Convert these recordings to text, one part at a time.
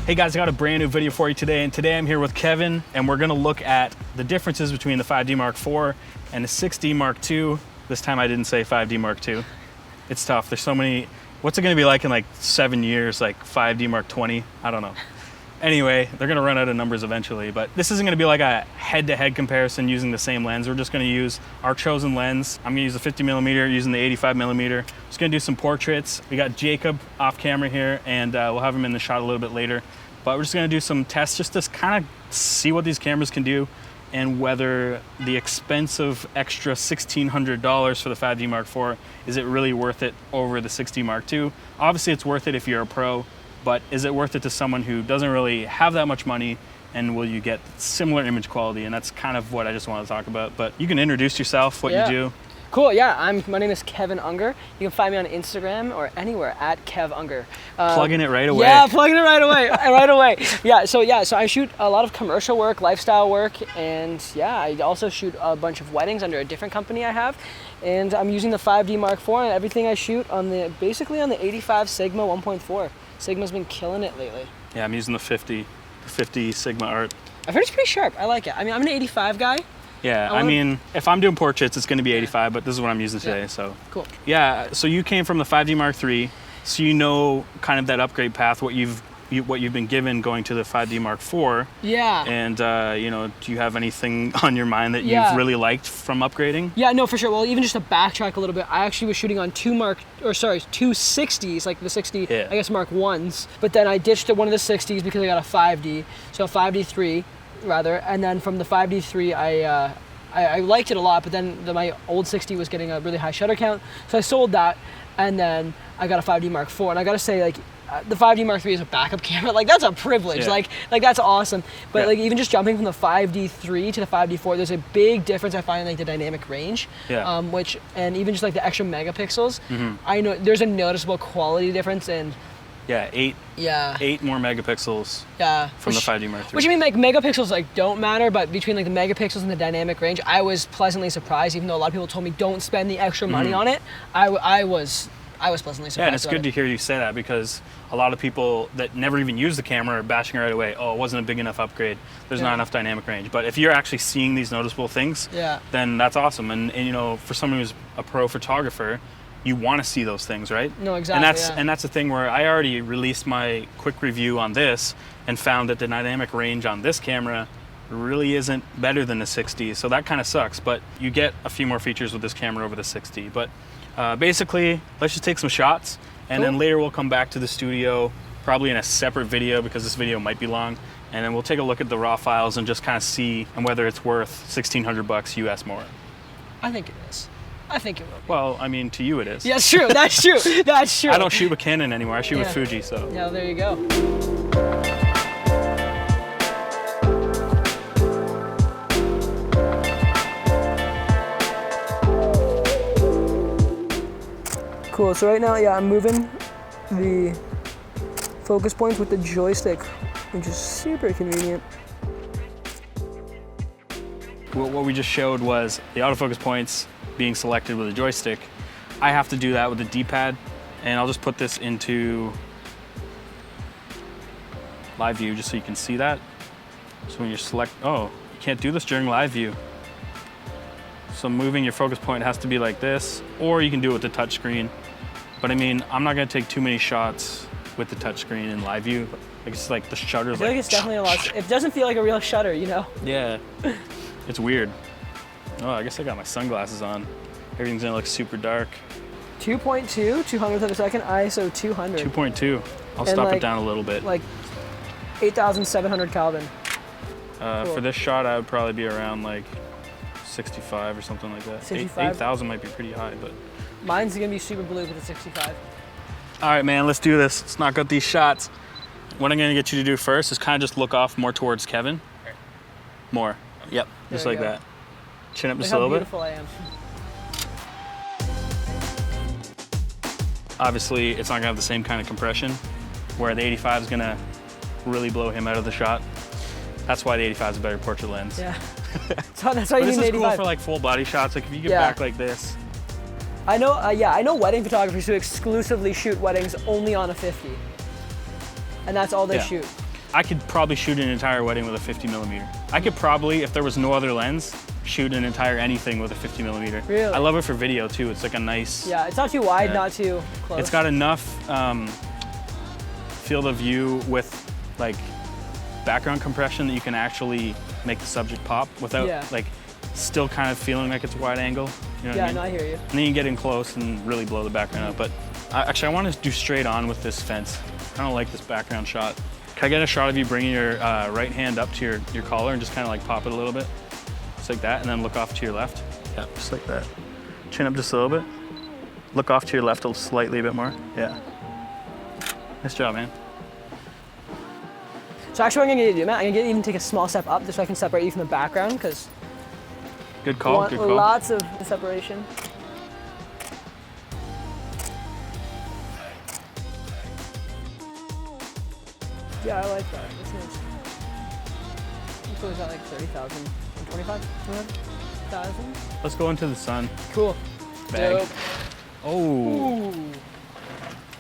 Hey guys, I got a brand new video for you today, and today I'm here with Kevin, and we're gonna look at the differences between the 5D Mark IV and the 6D Mark II. This time I didn't say 5D Mark II. It's tough, there's so many. What's it gonna be like in like 7 years, like 5D Mark 20? I don't know. Anyway, they're gonna run out of numbers eventually, but this isn't gonna be like a head-to-head comparison using the same lens. We're just gonna use our chosen lens. I'm gonna use the 50mm, using the 85mm. Just gonna do some portraits. We got Jacob off camera here, and we'll have him in the shot a little bit later. But we're just gonna do some tests just to kind of see what these cameras can do and whether the expensive extra $1,600 for the 5D Mark IV, is it really worth it over the 6D Mark II? Obviously it's worth it if you're a pro, but is it worth it to someone who doesn't really have that much money, and will you get similar image quality? And that's kind of what I just want to talk about. But you can introduce yourself, what you do. Cool, yeah, my name is Kevin Unger. You can find me on Instagram or anywhere at Kev Unger. Plugging it right away. Yeah, plugging it right away, right away. So I shoot a lot of commercial work, lifestyle work, and yeah, I also shoot a bunch of weddings under a different company I have. And I'm using the 5D Mark IV, and everything I shoot on basically on the 85 Sigma 1.4. Sigma's been killing it lately. Yeah, I'm using the 50 Sigma Art. I've heard it's pretty sharp, I like it. I mean, I'm an 85 guy. Yeah, I mean, if I'm doing portraits, it's gonna be 85, but this is what I'm using today, so. Cool. Yeah, so you came from the 5D Mark III, so you know kind of that upgrade path, what you've been given going to the 5D Mark IV. Yeah. And you know, do you have anything on your mind that you've really liked from upgrading? Yeah, no, for sure. Well, even just to backtrack a little bit, I actually was shooting on two 60s, like the 60, I guess Mark 1s, but then I ditched one of the 60s because I got a 5D, so a 5D3 rather, and then from the 5D3 I liked it a lot, but then my old 60 was getting a really high shutter count, so I sold that, and then I got a 5D Mark IV, and I gotta say, like, the 5D Mark III is a backup camera. Like, that's a privilege. Like that's awesome. But like, even just jumping from the 5D3 to the 5D4, there's a big difference I find in like the dynamic range. And even just like the extra megapixels. I know there's a noticeable quality difference in. Yeah, eight more megapixels. From the 5D Mark III. Which I mean, like, megapixels like don't matter, but between like the megapixels and the dynamic range, I was pleasantly surprised. Even though a lot of people told me don't spend the extra money on it, I was pleasantly surprised. Yeah, and it's good to hear you say that, because a lot of people that never even use the camera are bashing right away. Oh, it wasn't a big enough upgrade. There's not enough dynamic range. But if you're actually seeing these noticeable things, then that's awesome. And you know, for someone who's a pro photographer, you want to see those things, right? No, exactly. And that's the thing where I already released my quick review on this and found that the dynamic range on this camera really isn't better than the 60, so that kind of sucks. But you get a few more features with this camera over the 60. But basically, let's just take some shots, and then later we'll come back to the studio, probably in a separate video because this video might be long, and then we'll take a look at the raw files and just kind of see whether it's worth $1,600 US more. I think it is. I think it will be. Well, I mean, to you it is. Yeah, that's true. That's true. That's true. I don't shoot with Canon anymore. I shoot with Fuji, so. Yeah, there you go. Cool, so right now, I'm moving the focus points with the joystick, which is super convenient. What we just showed was the autofocus points being selected with a joystick. I have to do that with a D-pad, and I'll just put this into live view just so you can see that. So when you you can't do this during live view. So moving your focus point has to be like this, or you can do it with the touch screen. But I mean, I'm not gonna take too many shots with the touch screen in live view. It's like the shutter's I feel like it's definitely a lot. It doesn't feel like a real shutter, you know? Yeah, it's weird. Oh, I guess I got my sunglasses on. Everything's gonna look super dark. 2.2, 200th of a second, ISO 200. 2.2. I'll stop it down a little bit. Like 8,700 Kelvin. Cool. For this shot, I would probably be around like 65 or something like that. 65? 8,000 might be pretty high, but. Mine's gonna be super blue with a 65. All right, man, let's do this. Let's knock out these shots. What I'm gonna get you to do first is kind of just look off more towards Kevin. More. Yep, just like that. Chin up just a little bit. Look how beautiful I am. Obviously, it's not gonna have the same kind of compression, where the 85 is gonna really blow him out of the shot. That's why the 85 is a better portrait lens. Yeah. So that's why you need an 85. This is cool for like full body shots. Like if you get back like this. I know, I know wedding photographers who exclusively shoot weddings only on a 50. And that's all they shoot. I could probably shoot an entire wedding with a 50mm. I could probably, if there was no other lens, shoot an entire anything with a 50mm. Really? I love it for video too. It's like a nice. Yeah, it's not too wide, not too close. It's got enough field of view with like background compression that you can actually make the subject pop without like still kind of feeling like it's wide angle. You know what I mean? No, I hear you. And then you can get in close and really blow the background out. But actually, I want to do straight on with this fence. I don't like this background shot. Can I get a shot of you bringing your right hand up to your collar and just kind of like pop it a little bit? Just like that, and then look off to your left. Yeah, just like that. Chin up just a little bit. Look off to your left slightly a bit more. Yeah. Nice job, man. So actually what I'm gonna do, Matt, I'm gonna even take a small step up just so I can separate you from the background, because good call, good call. Lots of separation. Yeah, I like that. That's nice. So is that like 30,000, 25,000? Let's go into the sun. Cool. Bag. Dope. Oh.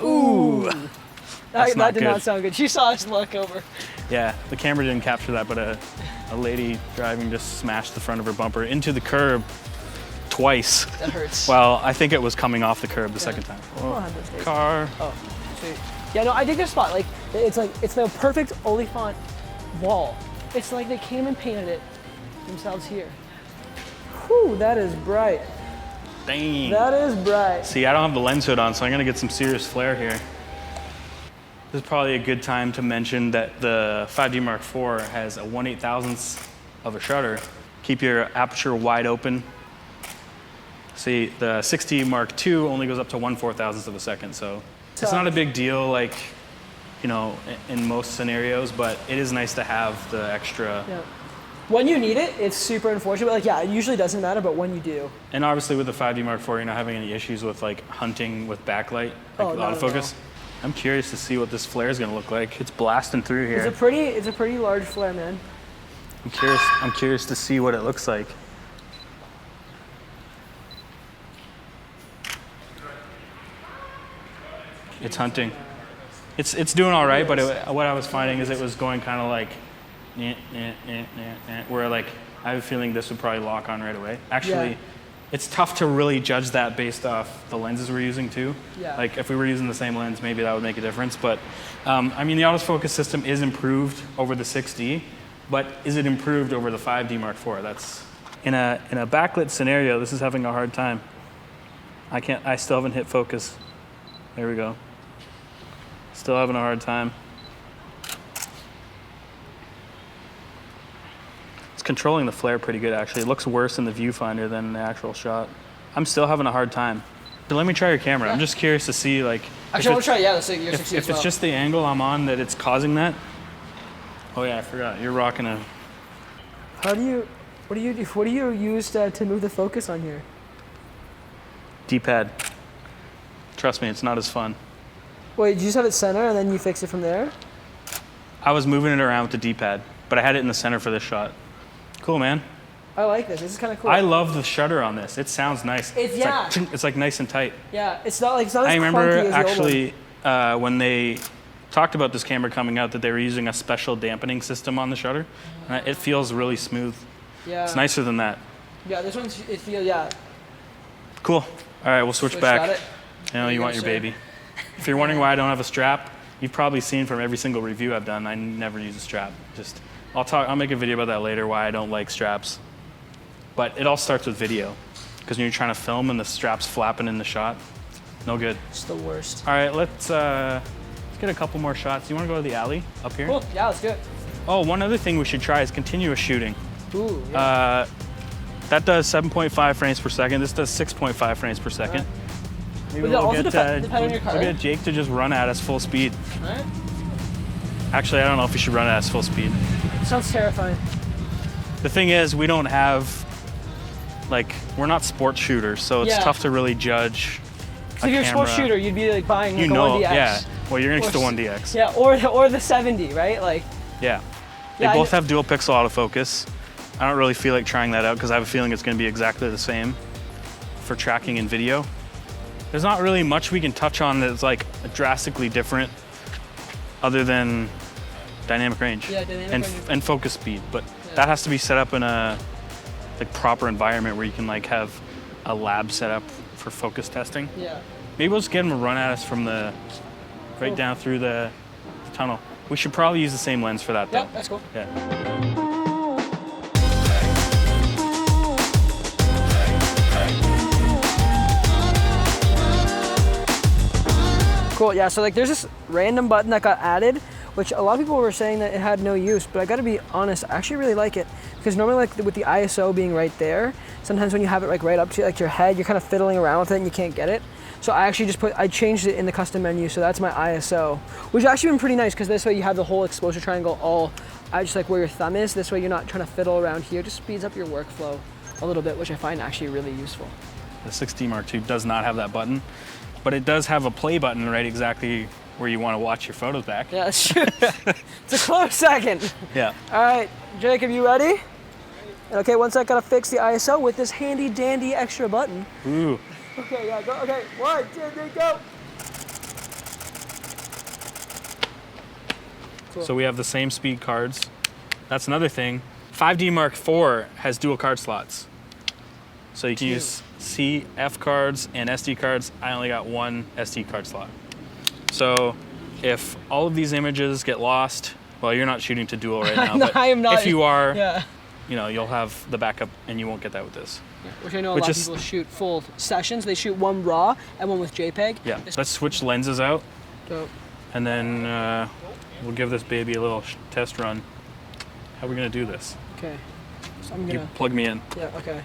Ooh. Ooh. That did good. not sound good. She saw us look over. Yeah, the camera didn't capture that, but a lady driving just smashed the front of her bumper into the curb twice. That hurts. Well, I think it was coming off the curb the second time. We'll have those days. Car. Oh, sweet. Yeah, no, I dig their spot. Like, it's the perfect Olifant wall. It's like they came and painted it themselves here. Whew, that is bright. Dang. That is bright. See, I don't have the lens hood on, so I'm gonna get some serious flare here. This is probably a good time to mention that the 5D Mark IV has a 1/8,000th of a shutter. Keep your aperture wide open. See, the 6D Mark II only goes up to 1/4000th of a second, so it's not a big deal, like, you know, in most scenarios, but it is nice to have the extra. Yeah. When you need it, it's super unfortunate. But like, yeah, it usually doesn't matter, but when you do. And obviously with the 5D Mark IV, you're not having any issues with like hunting with backlight, like autofocus. I'm curious to see what this flare is gonna look like. It's blasting through here. It's a pretty large flare, man. I'm curious to see what it looks like. It's hunting. It's doing all right, but what I was finding is it was going kind of like, where like I have a feeling this would probably lock on right away. Actually, it's tough to really judge that based off the lenses we're using too. Yeah. Like if we were using the same lens, maybe that would make a difference. But I mean, the autofocus system is improved over the 6D, but is it improved over the 5D Mark IV? That's in a backlit scenario. This is having a hard time. I still haven't hit focus. There we go. Still having a hard time. It's controlling the flare pretty good, actually. It looks worse in the viewfinder than the actual shot. I'm still having a hard time. But let me try your camera. I'm just curious to see, like, actually, I want to try, your 60 if as well. it's just the angle I'm on that it's causing that. Oh yeah, I forgot. You're rocking a. What do you use to move the focus on here? D-pad. Trust me, it's not as fun. Wait, did you just have it center and then you fix it from there? I was moving it around with the D-pad, but I had it in the center for this shot. Cool, man. I like this. This is kind of cool. I love the shutter on this. It sounds nice. It's like nice and tight. Yeah, it's not as I remember clunky as actually when they talked about this camera coming out that they were using a special dampening system on the shutter. And it feels really smooth. Yeah. It's nicer than that. Yeah, this one's, it feels, yeah. Cool. All right, we'll switch back. Got it. You know, you want your baby. If you're wondering why I don't have a strap, you've probably seen from every single review I've done, I never use a strap. I'll make a video about that later, why I don't like straps. But it all starts with video. Because when you're trying to film and the strap's flapping in the shot, no good. It's the worst. All right, let's get a couple more shots. You want to go to the alley up here? Cool, yeah, let's do it. Oh, one other thing we should try is continuous shooting. Ooh, yeah. That does 7.5 frames per second. This does 6.5 frames per second. Right. Maybe we'll get Jake to just run at us full speed. All right. Actually, I don't know if you should run at us full speed. Sounds terrifying. The thing is, we don't have, like, we're not sports shooters, so it's tough to really judge. So if you're a sports shooter, you'd be like buying like a 1DX. Yeah. Well, you're gonna get the 1DX. Yeah, or the 70, right? Like. Yeah. They both have dual pixel autofocus. I don't really feel like trying that out because I have a feeling it's gonna be exactly the same for tracking in video. There's not really much we can touch on that's like drastically different other than Dynamic range. Yeah, dynamic range. And focus speed, but that has to be set up in a like proper environment where you can like have a lab set up for focus testing. Yeah. Maybe we'll just get them to run at us from the right down through the tunnel. We should probably use the same lens for that though. Yeah, that's cool. Yeah. Cool, yeah, so like there's this random button that got added, which a lot of people were saying that it had no use, but I gotta be honest, I actually really like it. Because normally like with the ISO being right there, sometimes when you have it like right up to like your head, you're kind of fiddling around with it and you can't get it. So I actually I changed it in the custom menu, so that's my ISO, which has actually been pretty nice because this way you have the whole exposure triangle all just like where your thumb is. This way you're not trying to fiddle around here, just speeds up your workflow a little bit, which I find actually really useful. The 6D Mark II does not have that button, but it does have a play button right exactly where you want to watch your photos back. Yeah, that's true. It's a close second. Yeah. All right, Jacob, you ready? Okay, one sec, gotta fix the ISO with this handy dandy extra button. Ooh. Okay, yeah, go. Okay, 1, 2, 3, go. Cool. So we have the same speed cards. That's another thing. 5D Mark IV has dual card slots. So you can use CF cards and SD cards. I only got one SD card slot. So if all of these images get lost, well, you're not shooting to dual right now, No, but I am not. if you are, Yeah. you know, you'll have the backup and you won't get that with this. Yeah, which I know a lot of people shoot full sessions. They shoot one RAW and one with JPEG. Yeah, let's switch lenses out Dope. and then we'll give this baby a little test run. How are we gonna do this? Okay. So I'm You gonna. plug me in. Yeah. Okay.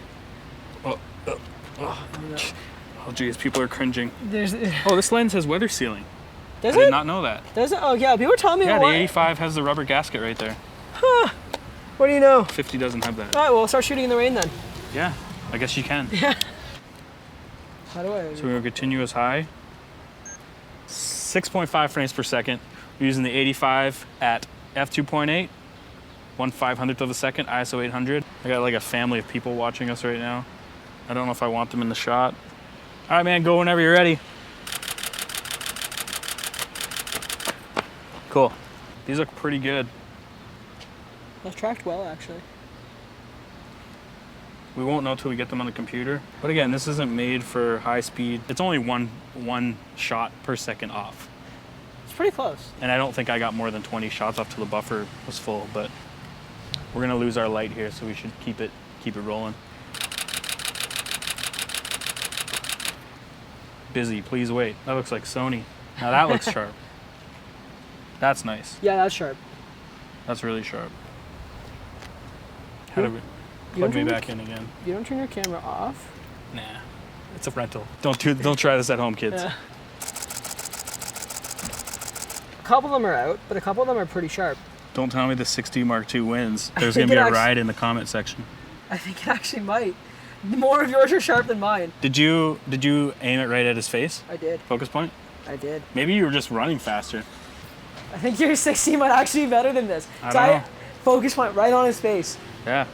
Oh geez, people are cringing. There's. Oh, this lens has weather sealing. Does I it? did not know that. Does it? Oh yeah. People were telling me. Yeah, the what? 85 has the rubber gasket right there. Huh. What do you know? 50 doesn't have that. All right. Well, we'll start shooting in the rain then. Yeah, I guess you can. How do I? So we're gonna continue as high. 6.5 frames per second. We're using the 85 at f2.8, 1/500th of a second, ISO 800. I got like a family of people watching us right now. I don't know if I want them in the shot. All right, man, go whenever you're ready. Cool. These look pretty good. That's tracked well, actually. We won't know till we get them on the computer. But again, this isn't made for high speed. It's only one shot per second off. It's pretty close. And I don't think I got more than 20 shots off till the buffer was full, but we're gonna lose our light here, so we should keep it rolling. Busy, please wait. That looks like Sony. Now that looks sharp. That's nice. Yeah, that's sharp. That's really sharp. How do we plug me back in again? You don't turn your camera off? Nah, it's a rental. Don't try this at home, kids. Yeah. A couple of them are out, but a couple of them are pretty sharp. Don't tell me the 6D Mark II wins. There's think gonna be it a riot in the comment section. I think it actually might. More of yours are sharp than mine. Did you aim it right at his face? I did. Focus point? I did. Maybe you were just running faster. I think your 16 might actually be better than this. I don't know. Focus point right on his face. Yeah.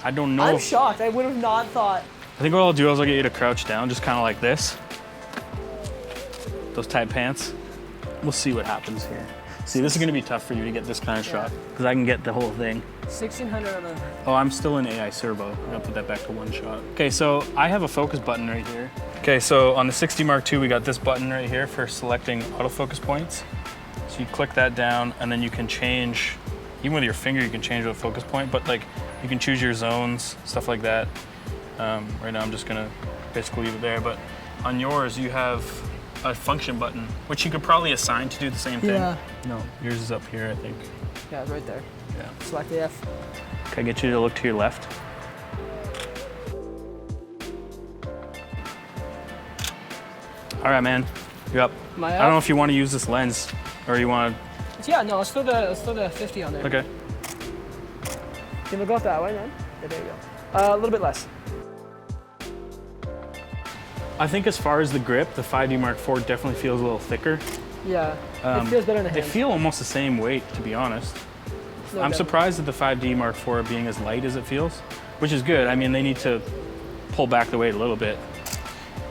I don't know. I'm shocked. I would have not thought. I think what I'll do is I'll get you to crouch down, just kind of like this. Those tight pants. We'll see what happens here. See, this is gonna be tough for you to get this kind of shot, because I can get the whole thing. 1600 on a... Oh, I'm still in AI Servo. I'm gonna put that back to one shot. Okay, so I have a focus button right here. Okay, so on the 6D Mark II, we got this button right here for selecting autofocus points. So you click that down, and then you can change, even with your finger, you can change the focus point, but like, you can choose your zones, stuff like that. Right now, I'm just gonna basically leave it there, but on yours, you have a function button, which you could probably assign to do the same thing. Yeah. No, yours is up here, I think. Yeah, it's right there. Yeah. Select the F. Can I get you to look to your left? All right, man, you're up. Am I I don't know up? if you want to use this lens or you want Yeah, no, let's throw the 50 on there. to, okay. Can we go up that way then? Yeah, there you go. A little bit less. I think as far as the grip, the 5D Mark IV definitely feels a little thicker. Yeah, it feels better in the They hand. feel almost the same weight, to be honest. No I'm doubt. surprised at the 5D Mark IV being as light as it feels, which is good. I mean, they need to pull back the weight a little bit.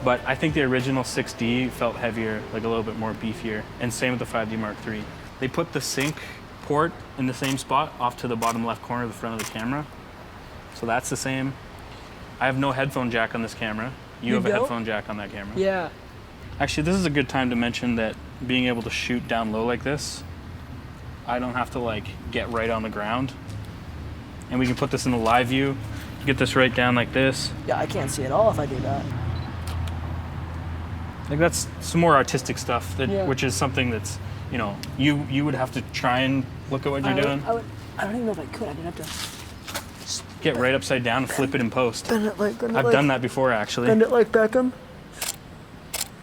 But I think the original 6D felt heavier, like a little bit more beefier. And same with the 5D Mark III. They put the sync port in the same spot off to the bottom left corner of the front of the camera. So that's the same. I have no headphone jack on this camera. You have a headphone jack on that camera. Yeah. Actually, this is a good time to mention that being able to shoot down low like this, I don't have to like get right on the ground. And we can put this in the live view. Get this right down like this. Yeah, I can't see it all if I do that. Like that's some more artistic stuff, that, which is something that's, you know, you would have to try and look at what you're doing. I don't even know if I could. I'd have to get right upside down and flip it in post. Bend it like, I've done that before, actually. Bend it like Beckham.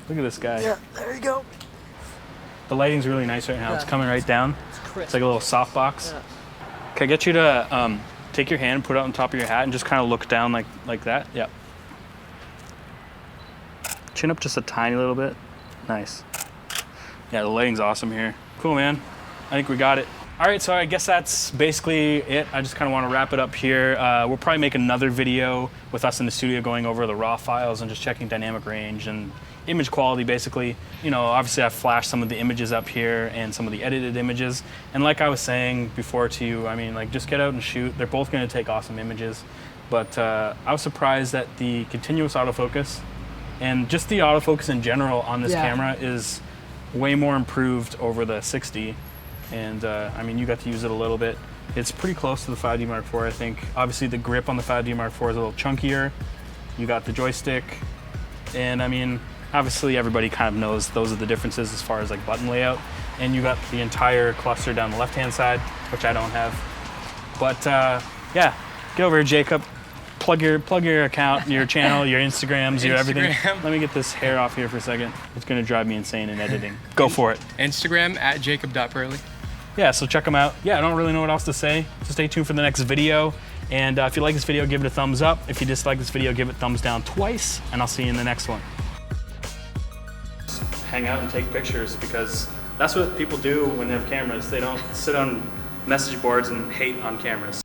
Look at this guy. Yeah, there you go. The lighting's really nice right now. It's coming right down. It's crisp. It's like a little softbox. Yeah. Can I get you to take your hand, put it on top of your hat, and just kind of look down like that? Yep. Chin up just a tiny little bit. Nice. Yeah, the lighting's awesome here. Cool, man. I think we got it. All right, so I guess that's basically it. I just kind of want to wrap it up here. We'll probably make another video with us in the studio going over the raw files and just checking dynamic range and image quality, basically. You know, obviously I've flashed some of the images up here and some of the edited images. And like I was saying before to you, I mean, like, just get out and shoot. They're both going to take awesome images. But I was surprised that the continuous autofocus and just the autofocus in general on this camera is way more improved over the 60. And I mean, you got to use it a little bit. It's pretty close to the 5D Mark IV, I think. Obviously the grip on the 5D Mark IV is a little chunkier. You got the joystick. And I mean, obviously everybody kind of knows those are the differences as far as like button layout. And you got the entire cluster down the left-hand side, which I don't have. But yeah, get over here, Jacob. Plug your account, your channel, your Instagrams, your everything. Let me get this hair off here for a second. It's gonna drive me insane in editing. Go for it. Instagram at jacob.pearly. Yeah, so check them out. Yeah, I don't really know what else to say. So stay tuned for the next video. And if you like this video, give it a thumbs up. If you dislike this video, give it thumbs down twice. And I'll see you in the next one. Hang out and take pictures, because that's what people do when they have cameras. They don't sit on message boards and hate on cameras.